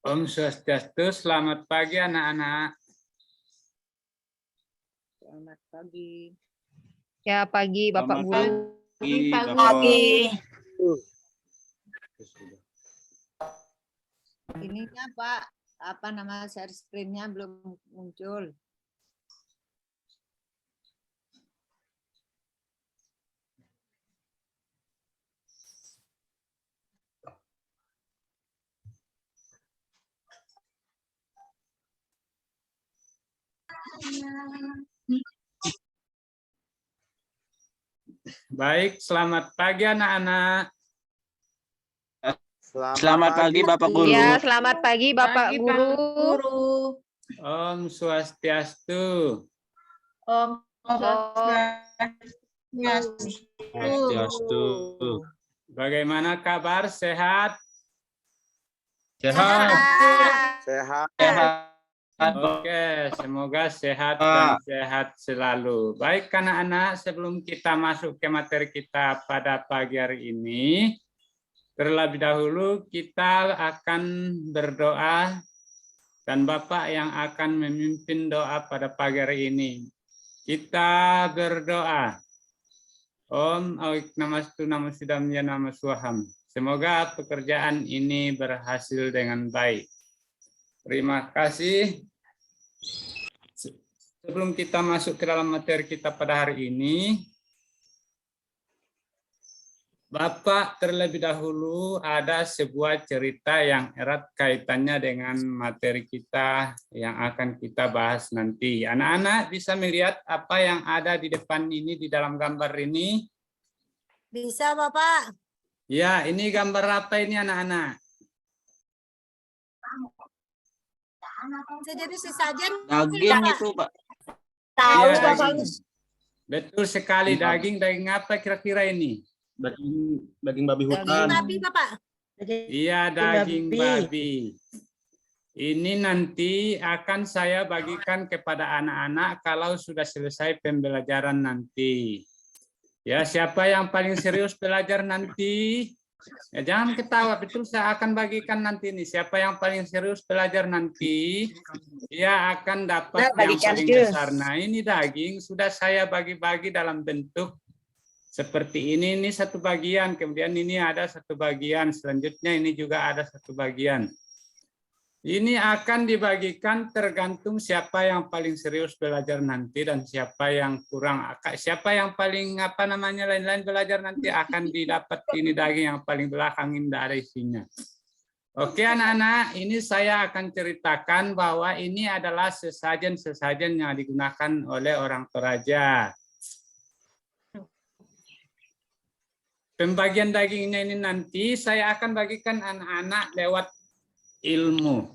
Om Swastiastu, selamat pagi anak-anak. Selamat pagi. Ya, pagi Bapak Guru. Pagi. Ininya Pak, apa nama share screen-nya belum muncul. Baik, selamat pagi anak-anak. Selamat pagi Bapak Guru. Ya, selamat pagi Bapak Pagi, Guru. Pak Guru. Om Swastiastu. Om Swastiastu. Bagaimana kabar? Sehat? Sehat. Sehat. Oke, semoga sehat dan sehat selalu. Baik anak-anak, sebelum kita masuk ke materi kita pada pagi hari ini, terlebih dahulu kita akan berdoa dan Bapak yang akan memimpin doa pada pagi hari ini. Kita berdoa. Om Awik Namastu Namusidam Ya Namaswaham. Semoga pekerjaan ini berhasil dengan baik. Terima kasih. Sebelum kita masuk ke dalam materi kita pada hari ini, Bapak terlebih dahulu ada sebuah cerita yang erat kaitannya dengan materi kita yang akan kita bahas nanti. Anak-anak bisa melihat apa yang ada di depan ini di dalam gambar ini? Bisa Bapak? Ya, ini gambar apa ini anak-anak? Jadi sesajen. Daging itu Pak. Tahu Iya, Bapak. daging. Betul sekali, daging apa kira-kira ini? Daging babi Daging hutan. babi Bapak. Iya, daging babi. Ini nanti akan saya bagikan kepada anak-anak kalau sudah selesai pembelajaran nanti. Ya, siapa yang paling serius belajar nanti? Ya, jangan ketawa, betul saya akan bagikan nanti nih. Siapa yang paling serius belajar nanti, dia akan dapat yang paling besar. Nah, ini daging sudah saya bagi-bagi dalam bentuk seperti ini satu bagian, kemudian ini ada satu bagian, selanjutnya ini juga ada satu bagian. Ini akan dibagikan tergantung siapa yang paling serius belajar nanti dan siapa yang kurang, siapa yang paling lain-lain belajar nanti akan didapat ini daging yang paling belakang ini tidak ada isinya. Oke anak-anak, ini saya akan ceritakan bahwa ini adalah sesajen-sesajen yang digunakan oleh orang Toraja. Pembagian dagingnya ini nanti saya akan bagikan anak-anak lewat ilmu.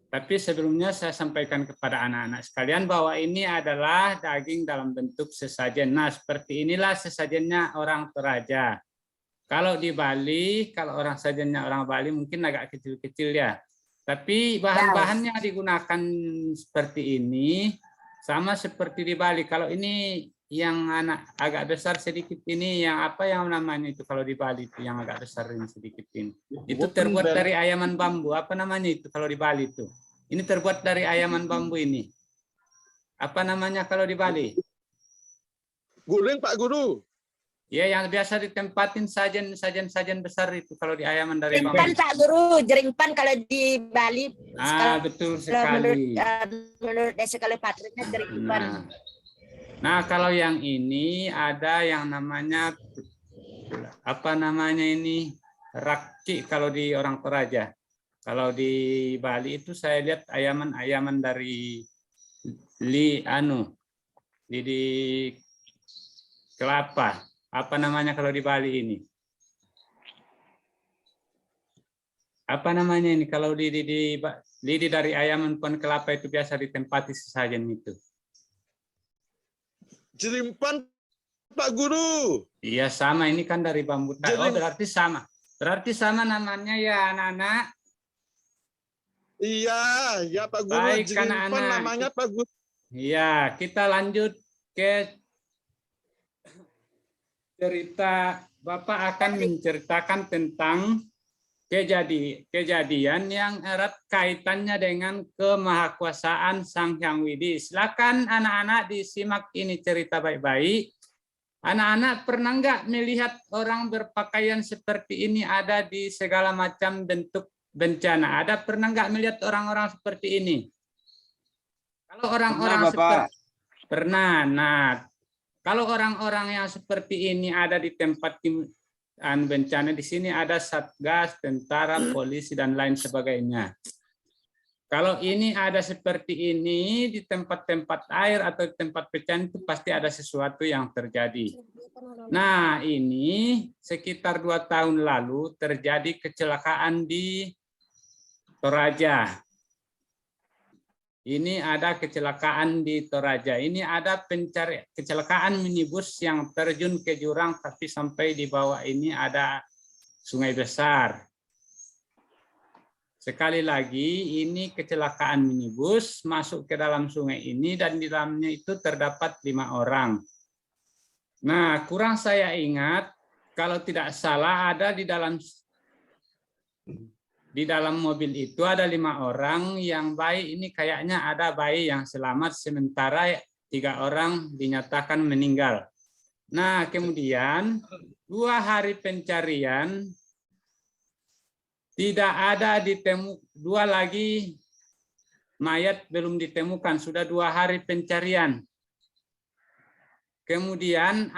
Tapi sebelumnya saya sampaikan kepada anak-anak sekalian bahwa ini adalah daging dalam bentuk sesajen. Nah, seperti inilah sesajennya orang Toraja. Kalau di Bali, kalau orang sajennya orang Bali mungkin agak kecil-kecil ya. Tapi bahan-bahannya digunakan seperti ini, sama seperti di Bali. Kalau ini yang agak besar sedikit ini, yang apa yang namanya itu kalau di Bali itu yang agak besar ini sedikit ini. Itu terbuat dari ayaman bambu. Apa namanya itu kalau di Bali itu? Ini terbuat dari ayaman bambu ini. Apa namanya kalau di Bali? Guling Pak Guru. Ya, yang biasa ditempatin sajen besar itu kalau di ayaman dari bambu. Jeringpan Pak Guru, jeringpan kalau di Bali. Betul sekali. Menurut sekali patrinya jeringpan. Nah, kalau yang ini ada yang namanya apa namanya ini raki kalau di orang Toraja. Kalau di Bali itu saya lihat ayaman dari di kelapa. Apa namanya kalau di Bali ini? Apa namanya ini kalau lidi dari ayaman pohon kelapa itu biasa ditempati sesajen itu? Jerimpan Pak Guru. Iya sama, ini kan dari bambu. Oh berarti sama. Berarti sama namanya ya anak-anak. Iya, ya Pak Guru. Baik Jerimpan anak-anak. namanya Pak Guru. Iya, kita lanjut ke cerita. Bapak akan menceritakan tentang kejadian yang erat kaitannya dengan kemahakuasaan Sang Hyang Widi. Silakan anak-anak disimak ini cerita baik-baik. Anak-anak pernah nggak melihat orang berpakaian seperti ini ada di segala macam bentuk bencana? Ada pernah nggak melihat orang-orang seperti ini? Kalau orang-orang seperti pernah. Nah, kalau orang-orang yang seperti ini ada di tempat bencana, di sini ada satgas, tentara, polisi dan lain sebagainya. Kalau ini ada seperti ini di tempat-tempat air atau tempat bencana itu pasti ada sesuatu yang terjadi. Nah, ini sekitar 2 tahun lalu terjadi kecelakaan di Toraja. Ini ada kecelakaan di Toraja. Ini ada kecelakaan minibus yang terjun ke jurang, tapi sampai di bawah ini ada sungai besar. Sekali lagi, ini kecelakaan minibus masuk ke dalam sungai ini dan di dalamnya itu terdapat 5 orang. Nah, kurang saya ingat, kalau tidak salah ada di dalam mobil itu ada 5 orang yang bayi ini kayaknya ada bayi yang selamat, sementara 3 orang dinyatakan meninggal. Nah, kemudian 2 hari pencarian tidak ada 2 lagi mayat belum ditemukan, sudah 2 hari pencarian. Kemudian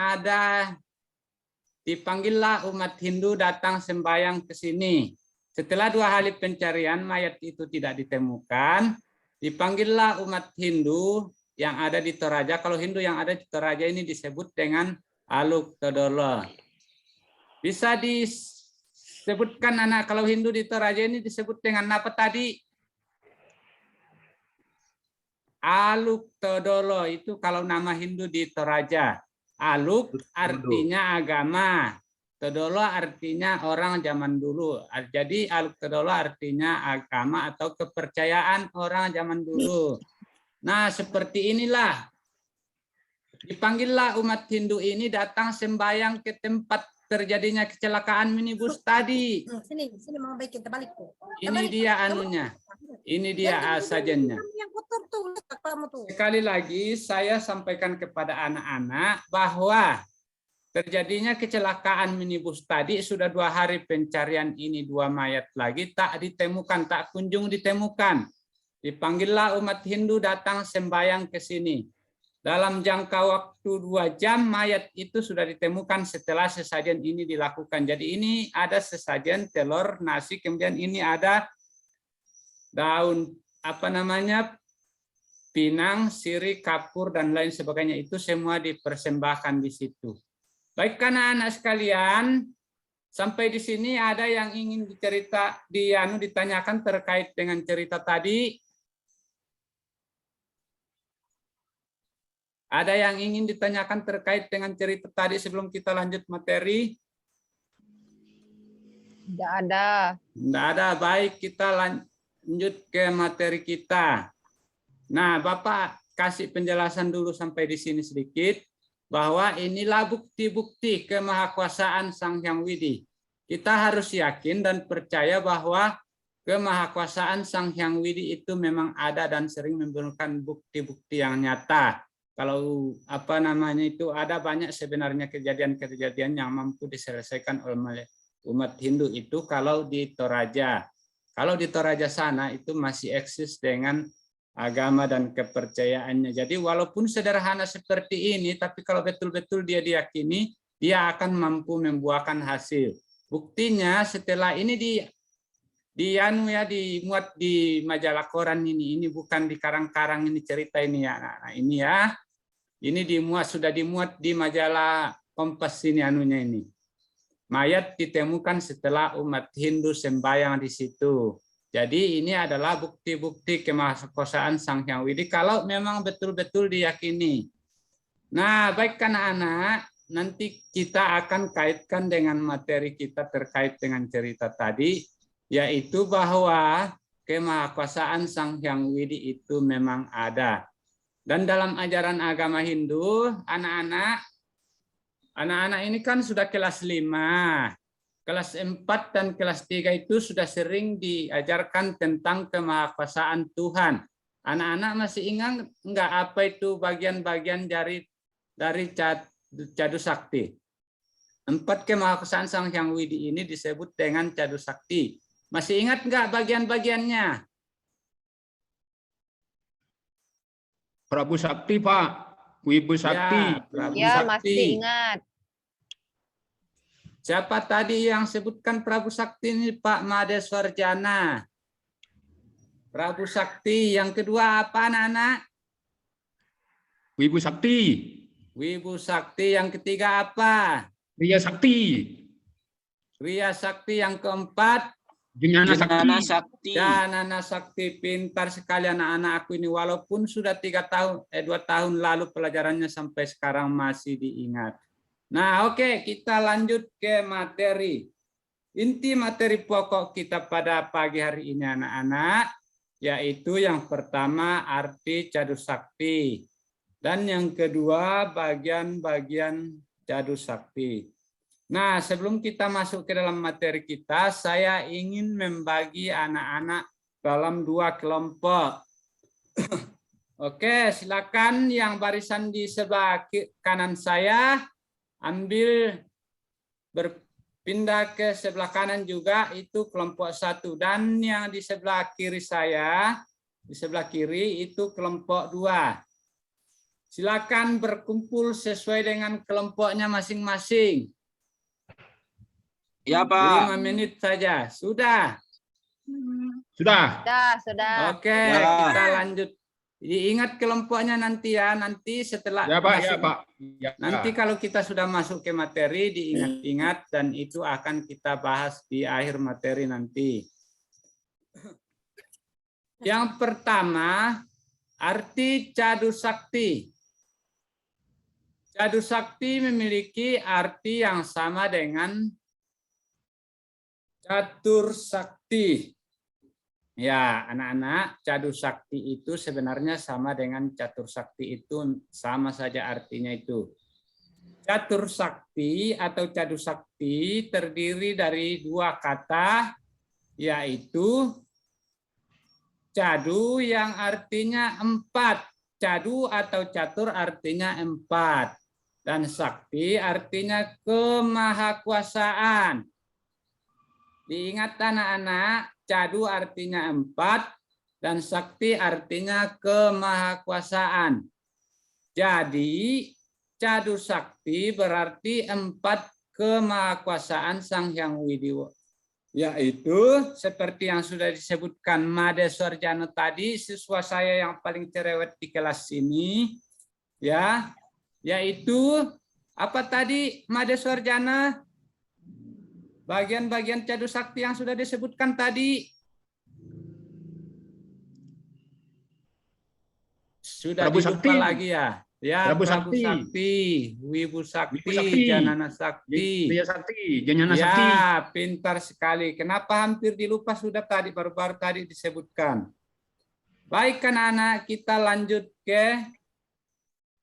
dipanggillah umat Hindu datang sembahyang ke sini. Setelah 2 hari pencarian mayat itu tidak ditemukan, dipanggillah umat Hindu yang ada di Toraja. Kalau Hindu yang ada di Toraja ini disebut dengan Aluk Todolo. Bisa disebutkan anak, kalau Hindu di Toraja ini disebut dengan apa tadi? Aluk Todolo itu kalau nama Hindu di Toraja. Aluk artinya agama. Todolo artinya orang zaman dulu. Jadi Aluk Todolo artinya agama atau kepercayaan orang zaman dulu. Nah, seperti inilah. Dipanggillah umat Hindu ini datang sembahyang ke tempat terjadinya kecelakaan minibus tadi. Sini mau bikin terbalik tuh. Ini dia anunya. Ini dia sajennya. Sekali lagi saya sampaikan kepada anak-anak bahwa terjadinya kecelakaan minibus tadi sudah 2 hari pencarian, ini 2 mayat lagi tak ditemukan, tak kunjung ditemukan. Dipanggillah umat Hindu datang sembahyang ke sini. Dalam jangka waktu 2 jam mayat itu sudah ditemukan setelah sesajen ini dilakukan. Jadi ini ada sesajen telur, nasi, kemudian ini ada daun pinang, sirih, kapur dan lain sebagainya, itu semua dipersembahkan di situ. Baik anak-anak sekalian, sampai di sini ada yang ingin ditanyakan terkait dengan cerita tadi? Ada yang ingin ditanyakan terkait dengan cerita tadi sebelum kita lanjut materi? Tidak ada. Tidak ada. Baik, kita lanjut ke materi kita. Nah, Bapak kasih penjelasan dulu sampai di sini sedikit, bahwa inilah bukti-bukti kemahakuasaan Sang Hyang Widi. Kita harus yakin dan percaya bahwa kemahakuasaan Sang Hyang Widi itu memang ada dan sering memberikan bukti-bukti yang nyata. Kalau itu ada banyak sebenarnya kejadian-kejadian yang mampu diselesaikan oleh umat Hindu itu kalau di Toraja. Kalau di Toraja sana itu masih eksis dengan agama dan kepercayaannya. Jadi walaupun sederhana seperti ini, tapi kalau betul-betul dia diyakini, dia akan mampu membuahkan hasil. Buktinya setelah ini dimuat di majalah koran ini bukan di karang-karang ini cerita ini ya. Nah, ini ya. Ini sudah dimuat di majalah Kompas ini ini. Mayat ditemukan setelah umat Hindu sembahyang di situ. Jadi ini adalah bukti-bukti kemahakuasaan Sang Hyang Widi kalau memang betul-betul diyakini. Nah, baik anak-anak, nanti kita akan kaitkan dengan materi kita terkait dengan cerita tadi, yaitu bahwa kemahakuasaan Sang Hyang Widi itu memang ada. Dan dalam ajaran agama Hindu, anak-anak ini kan sudah kelas 5. kelas 4 dan kelas 3 itu sudah sering diajarkan tentang kemahakuasaan Tuhan. Anak-anak masih ingat enggak apa itu bagian-bagian dari Cadu Sakti? 4 kemahakuasaan Sang Hyang Widi ini disebut dengan Cadu Sakti. Masih ingat enggak bagian-bagiannya? Prabu Sakti, Pak. Wibu Sakti. Ya, Prabu Ya, Sakti. masih ingat. Siapa tadi yang sebutkan Prabu Sakti ini, Pak Madeswarjana? Prabu Sakti. Yang kedua apa, anak-anak? Wibu Sakti. Wibu Sakti. Yang ketiga apa? Ria Sakti. Ria Sakti. Yang keempat? Jenana Jenana Sakti. Sakti. Janana Sakti. Pintar sekali anak-anak aku ini. Walaupun sudah 2 tahun lalu pelajarannya sampai sekarang masih diingat. Nah, oke, kita lanjut ke materi. Inti materi pokok kita pada pagi hari ini anak-anak, yaitu yang pertama arti Cadu Sakti. Dan yang kedua bagian-bagian Cadu Sakti. Nah, sebelum kita masuk ke dalam materi kita, saya ingin membagi anak-anak dalam 2 kelompok. Oke, silakan yang barisan di sebelah kanan saya, ambil berpindah ke sebelah kanan juga, itu kelompok 1. Dan yang di sebelah kiri saya, di sebelah kiri itu kelompok 2. Silakan berkumpul sesuai dengan kelompoknya masing-masing. Ya, Pak. 5 menit saja. Sudah? Sudah. Sudah. Oke, Ya. kita lanjut. Diingat kelompoknya nanti ya. Nanti setelah Ya, Pak. Ya, masuk- Pak. Ya. Nanti kalau kita sudah masuk ke materi, diingat-ingat dan itu akan kita bahas di akhir materi nanti. Yang pertama, arti Cadu Sakti. Cadu Sakti memiliki arti yang sama dengan Catur Sakti. Ya, anak-anak, Cadu Sakti itu sebenarnya sama dengan Catur Sakti, itu sama saja artinya itu. Catur Sakti atau Cadu Sakti terdiri dari 2 kata, yaitu cadu yang artinya 4. Cadu atau catur artinya 4. Dan sakti artinya kemahakuasaan. Diingat anak-anak, cadu artinya 4 dan sakti artinya kemahakuasaan. Jadi Cadu Sakti berarti 4 kemahakuasaan Sang Hyang Widi, yaitu seperti yang sudah disebutkan Madeswarjana tadi, siswa saya yang paling cerewet di kelas ini, ya, yaitu apa tadi Madeswarjana? Bagian-bagian Cadu Sakti yang sudah disebutkan tadi. Sudah Prabu dilupa Sakti. lagi ya. Ya, Prabu Prabu Sakti. Sakti, Wibu Sakti, Wibu Sakti. Janana Sakti. Ria Sakti. Jenana Ya, Sakti. pintar sekali. Kenapa hampir dilupa? Sudah tadi, baru-baru tadi disebutkan. Baik, anak-anak, kita lanjut ke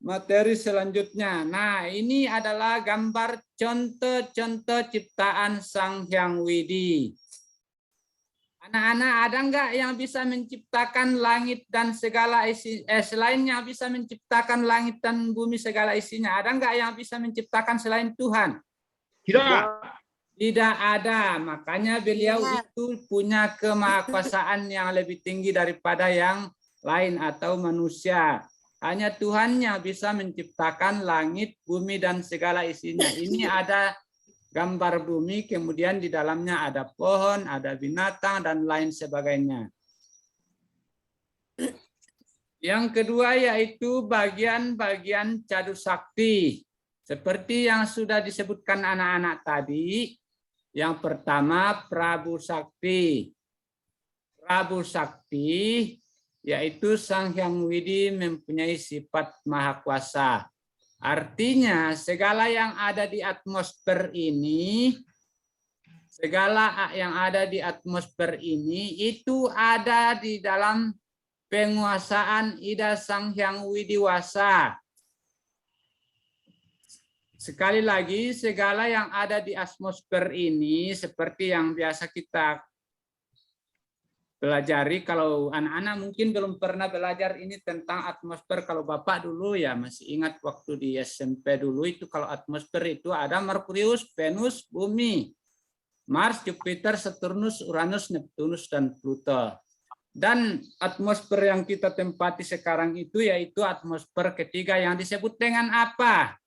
materi selanjutnya. Nah, ini adalah gambar contoh-contoh ciptaan Sang Hyang Widi. Anak-anak, ada nggak yang bisa menciptakan langit dan segala isi, selainnya bisa menciptakan langit dan bumi segala isinya? Ada nggak yang bisa menciptakan selain Tuhan? Tidak. Tidak ada. Makanya beliau itu punya kemahakuasaan yang lebih tinggi daripada yang lain atau manusia. Hanya Tuhan yang bisa menciptakan langit, bumi, dan segala isinya. Ini ada gambar bumi, kemudian di dalamnya ada pohon, ada binatang, dan lain sebagainya. Yang kedua yaitu bagian-bagian Cadu Sakti. Seperti yang sudah disebutkan anak-anak tadi, yang pertama Prabu Sakti. Prabu Sakti yaitu Sang Hyang Widi mempunyai sifat maha kuasa. Artinya segala yang ada di atmosfer ini, segala yang ada di atmosfer ini itu ada di dalam penguasaan Ida Sang Hyang Widiwasa. sekali lagi segala yang ada di atmosfer ini seperti yang biasa kita pelajari. Kalau anak-anak mungkin belum pernah belajar ini tentang atmosfer. Kalau Bapak dulu ya masih ingat waktu di SMP dulu itu kalau atmosfer itu ada Merkurius, Venus, Bumi, Mars, Jupiter, Saturnus, Uranus, Neptunus, dan Pluto. Dan atmosfer yang kita tempati sekarang itu yaitu atmosfer ketiga yang disebut dengan apa?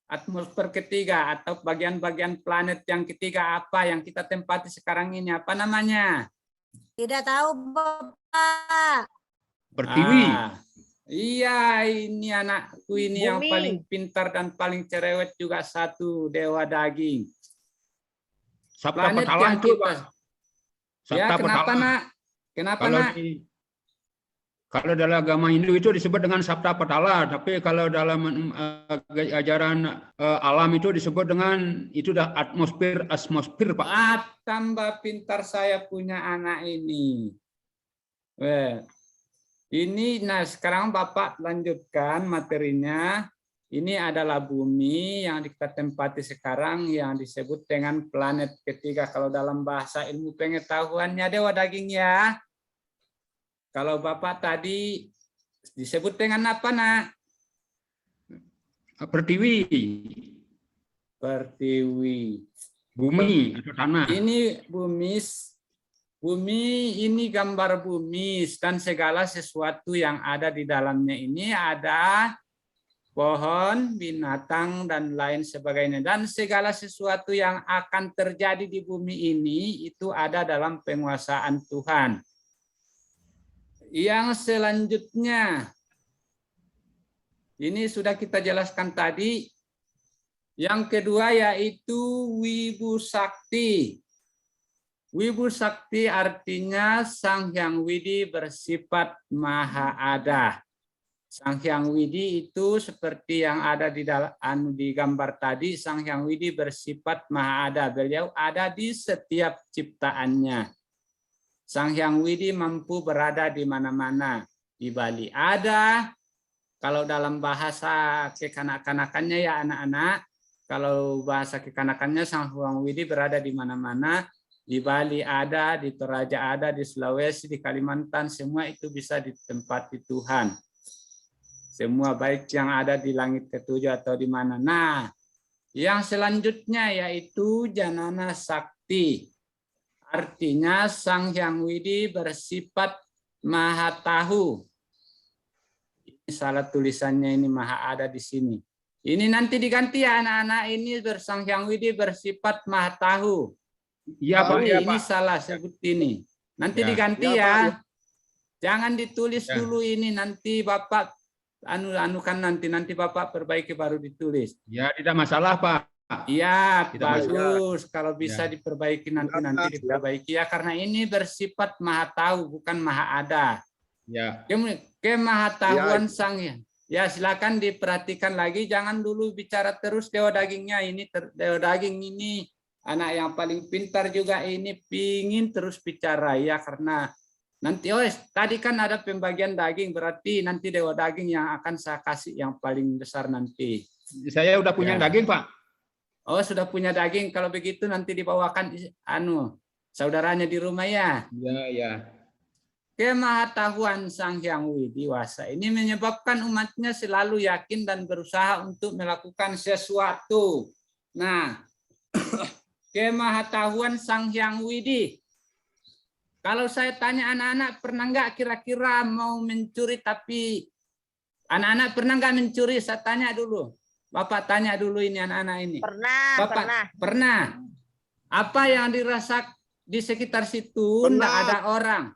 Atmosfer ketiga atau bagian-bagian planet yang ketiga apa yang kita tempati sekarang ini apa namanya? Tidak tahu, Bapak. Pertiwi. Iya, ini anakku ini yang Bumi. paling pintar dan paling cerewet juga satu, dewa daging. Sabta Planet Patala yang itu, kita. Pak. Ya, Sabta kenapa Patala. nak? Kenapa Kalau nak? kalau dalam agama Hindu itu disebut dengan Sabta Patala, tapi kalau dalam ajaran alam itu disebut dengan itu dah atmosfer Pak. Tambah pintar saya punya anak ini. Ini, nah sekarang Bapak lanjutkan materinya. Ini adalah bumi yang kita tempati sekarang yang disebut dengan planet ketiga. Kalau dalam bahasa ilmu pengetahuannya dewa daging ya. Kalau Bapak tadi disebut dengan apa nak? Pertiwi, Pertiwi. bumi atau tanah. Ini bumi ini gambar bumi dan segala sesuatu yang ada di dalamnya ini ada pohon, binatang, dan lain sebagainya. Dan segala sesuatu yang akan terjadi di bumi ini itu ada dalam penguasaan Tuhan. Yang selanjutnya, ini sudah kita jelaskan tadi. Yang kedua yaitu Wibu Sakti. Wibu Sakti artinya Sang Hyang Widi bersifat Maha Ada. Sang Hyang Widi itu seperti yang ada di gambar tadi, Sang Hyang Widi bersifat Maha Ada. Beliau ada di setiap ciptaannya. Sang Hyang Widi mampu berada di mana-mana. Di Bali ada, kalau dalam bahasa kekanak-kanakannya ya anak-anak, kalau bahasa kekanakannya Sang Hyang Widi berada di mana-mana. Di Bali ada, di Toraja ada, di Sulawesi, di Kalimantan, semua itu bisa ditempati Tuhan. Semua baik yang ada di langit ketujuh atau di mana. Nah, yang selanjutnya yaitu Janana Sakti. Artinya Sang Hyang Widi bersifat Maha Tahu. Ini salah tulisannya ini Maha Ada di sini. Ini nanti diganti ya anak-anak, ini Sang Hyang Widi bersifat Maha Tahu. Iya Pak, ya, Ini Pak. salah sebut ini. Nanti Ya. diganti Ya, Pak, ya. ya. Jangan ditulis Ya. dulu ini, nanti Bapak anukan nanti Bapak perbaiki baru ditulis. Ya, tidak masalah Pak. Iya, Tidak bagus. Kalau bisa Ya. diperbaiki nanti Ya. diperbaiki ya, karena ini bersifat Maha Tahu bukan Maha Ada. Ya. Kemahatauan Sang ya, silakan diperhatikan lagi, jangan dulu bicara terus dewa dagingnya ini dewa daging ini anak yang paling pintar juga ini pingin terus bicara ya, karena nanti tadi kan ada pembagian daging, berarti nanti dewa daging yang akan saya kasih yang paling besar nanti. Saya udah punya Ya. daging Pak. Oh, sudah punya daging. Kalau begitu nanti dibawakan saudaranya di rumah ya. Ya, ya. Kemahatauan Sang Hyang Widiwasa ini menyebabkan umatnya selalu yakin dan berusaha untuk melakukan sesuatu. Nah, kemahatauan Sang Hyang Widi. Kalau saya tanya anak-anak pernah nggak kira-kira mau mencuri, tapi anak-anak pernah nggak mencuri? Saya tanya dulu. Bapak tanya dulu ini anak-anak ini. Pernah, Bapak pernah. Apa yang dirasa di sekitar situ? Enggak ada orang.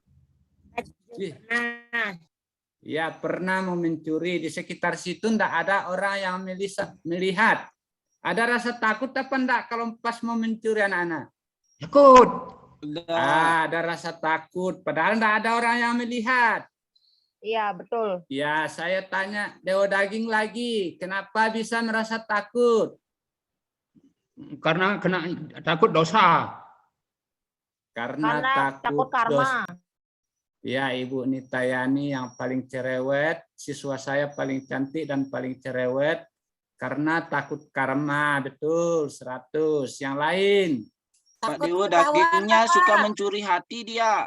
Ya, pernah mau mencuri di sekitar situ, enggak ada orang yang melihat. Ada rasa takut apa enggak kalau pas mau mencuri anak-anak? Takut. Ada rasa takut, padahal enggak ada orang yang melihat. Iya, betul. Ya, saya tanya dewa daging lagi, kenapa bisa merasa takut? Karena takut dosa. Karena takut karma. Ya, Ibu Nitayani yang paling cerewet, siswa saya paling cantik dan paling cerewet karena takut karma, betul 100. Yang lain? Pak Takut Dewo ketahuan, dagingnya suka Pak. mencuri hati dia.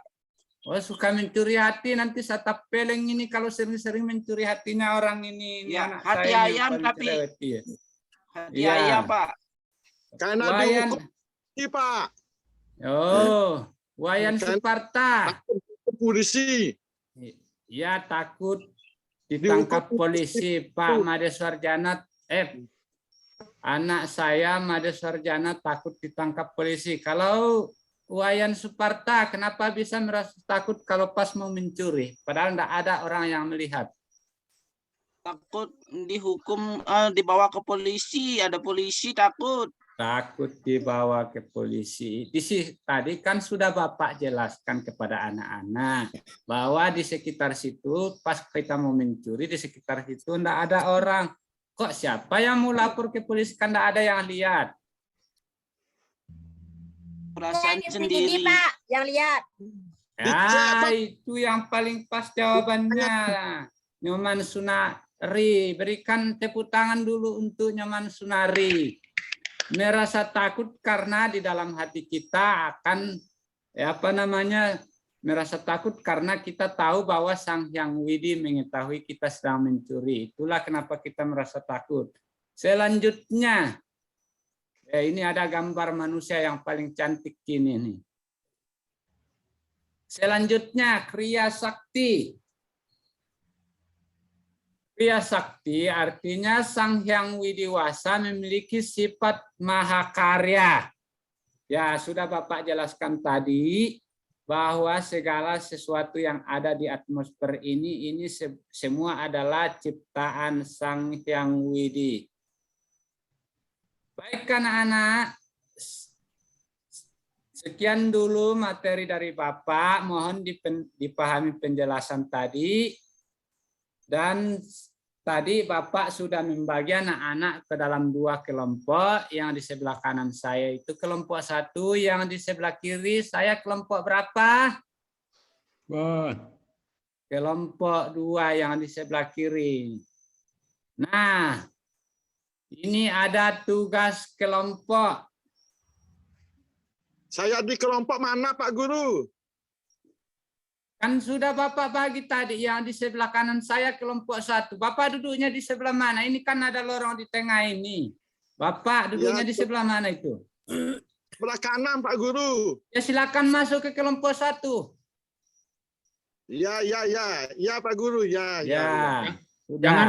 Oh, suka mencuri hati, nanti saya tapeleng ini kalau sering-sering mencuri hatinya orang ini Ya, anak hati saya yang ayam paling tapi. cerewet. Iya. Hati Iya. ayam, Pak. Karena Wayan, dihukum ini, Pak. oh, Wayan Kan- Suparta. Polisi. Ya, takut ditangkap Dihukum polisi, Pak Made Sarjana. Anak saya Made Sarjana takut ditangkap polisi. Kalau Wayan Suparta, kenapa bisa merasa takut kalau pas mau mencuri? Padahal tidak ada orang yang melihat. Takut dihukum, dibawa ke polisi, ada polisi takut. Takut dibawa ke polisi. Tadi kan sudah Bapak jelaskan kepada anak-anak bahwa di sekitar situ pas kita mau mencuri di sekitar situ tidak ada orang. Kok siapa yang mau lapor ke polisi kan tidak ada yang lihat? Perasaan Ini, sendiri. Pak, yang lihat. Ya, itu yang paling pas jawabannya. Nyoman Sunari, berikan tepuk tangan dulu untuk Nyoman Sunari. Merasa takut karena di dalam hati kita akan merasa takut karena kita tahu bahwa Sang Hyang Widi mengetahui kita sedang mencuri. Itulah kenapa kita merasa takut. Selanjutnya, ini ada gambar manusia yang paling cantik ini nih. Selanjutnya, Kriya Sakti. Kriya Sakti artinya Sang Hyang Widiwasa memiliki sifat mahakarya. Ya, sudah Bapak jelaskan tadi bahwa segala sesuatu yang ada di atmosfer ini semua adalah ciptaan Sang Hyang Widi. Baik anak-anak, sekian dulu materi dari Bapak. Mohon dipahami penjelasan tadi. Dan tadi Bapak sudah membagi anak-anak ke dalam 2 kelompok. Yang di sebelah kanan saya itu kelompok 1, yang di sebelah kiri saya kelompok berapa? Kelompok 2 yang di sebelah kiri. Nah, ini ada tugas kelompok. Saya di kelompok mana, Pak Guru? Kan sudah Bapak bagi tadi, yang di sebelah kanan saya kelompok 1. Bapak duduknya di sebelah mana? Ini kan ada lorong di tengah ini. Bapak duduknya di sebelah mana itu? Sebelah kanan, Pak Guru. Ya silakan masuk ke kelompok 1. Ya, Pak Guru. Ya. Sudah.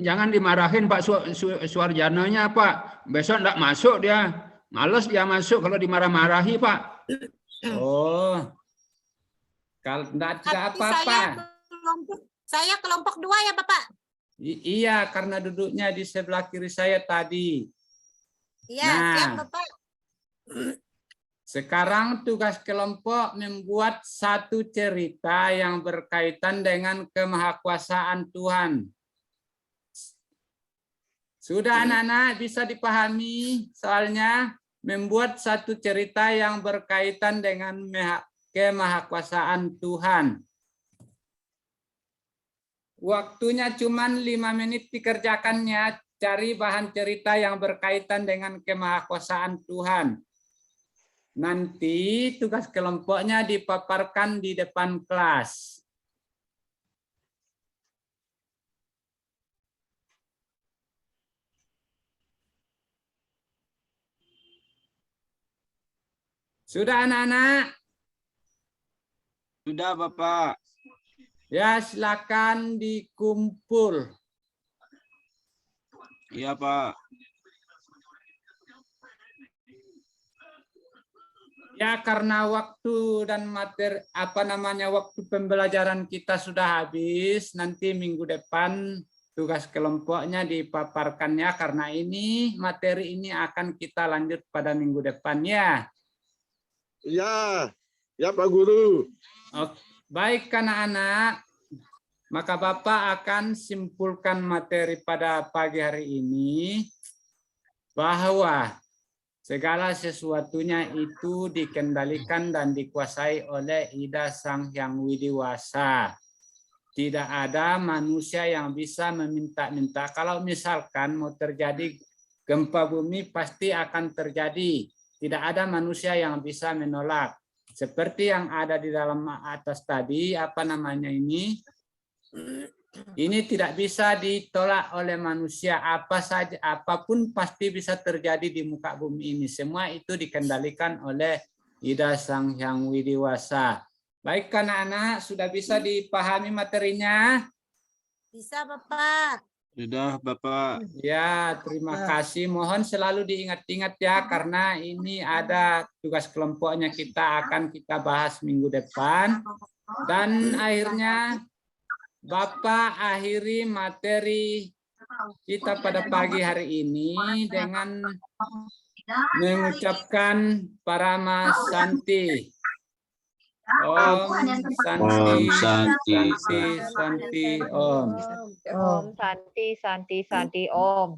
Jangan dimarahin Pak Suarjanonya, Pak. Besok enggak masuk dia. Males dia masuk kalau dimarah-marahi, Pak. Oh. Kalau tidak apa-apa. Saya kelompok 2 ya, Bapak. Iya, karena duduknya di sebelah kiri saya tadi. Iya, siap, Bapak. Sekarang tugas kelompok membuat satu cerita yang berkaitan dengan kemahakuasaan Tuhan. Sudah anak-anak bisa dipahami soalnya membuat satu cerita yang berkaitan dengan kemahakuasaan Tuhan. Waktunya cuma 5 menit dikerjakannya, cari bahan cerita yang berkaitan dengan kemahakuasaan Tuhan. Nanti tugas kelompoknya dipaparkan di depan kelas. Sudah anak-anak? Sudah, Bapak. Ya, silakan dikumpul. Iya, Pak. Ya, karena waktu dan materi waktu pembelajaran kita sudah habis, nanti minggu depan tugas kelompoknya dipaparkannya karena ini materi ini akan kita lanjut pada minggu depan ya. Ya Pak Guru. Baik anak-anak, maka Bapak akan simpulkan materi pada pagi hari ini bahwa Segala sesuatunya itu dikendalikan dan dikuasai oleh Ida Sang Hyang Widiwasa. Tidak ada manusia yang bisa meminta-minta. Kalau misalkan mau terjadi gempa bumi, pasti akan terjadi. Tidak ada manusia yang bisa menolak. Seperti yang ada di dalam atas tadi, apa namanya ini? Ini tidak bisa ditolak oleh manusia. Apa saja, apapun pasti bisa terjadi di muka bumi ini. Semua itu dikendalikan oleh Ida Sang Hyang Widiwasa. Baik, anak-anak, sudah bisa dipahami materinya? Bisa, Bapak. Sudah, Bapak. Ya, terima kasih. Mohon selalu diingat-ingat ya, karena ini ada tugas kelompoknya kita bahas minggu depan. Dan akhirnya Bapak akhiri materi kita pada pagi hari ini dengan mengucapkan Parama Santi. Om Santi, Santi, Santi, Om. Om Santi, Santi, Santi, Om.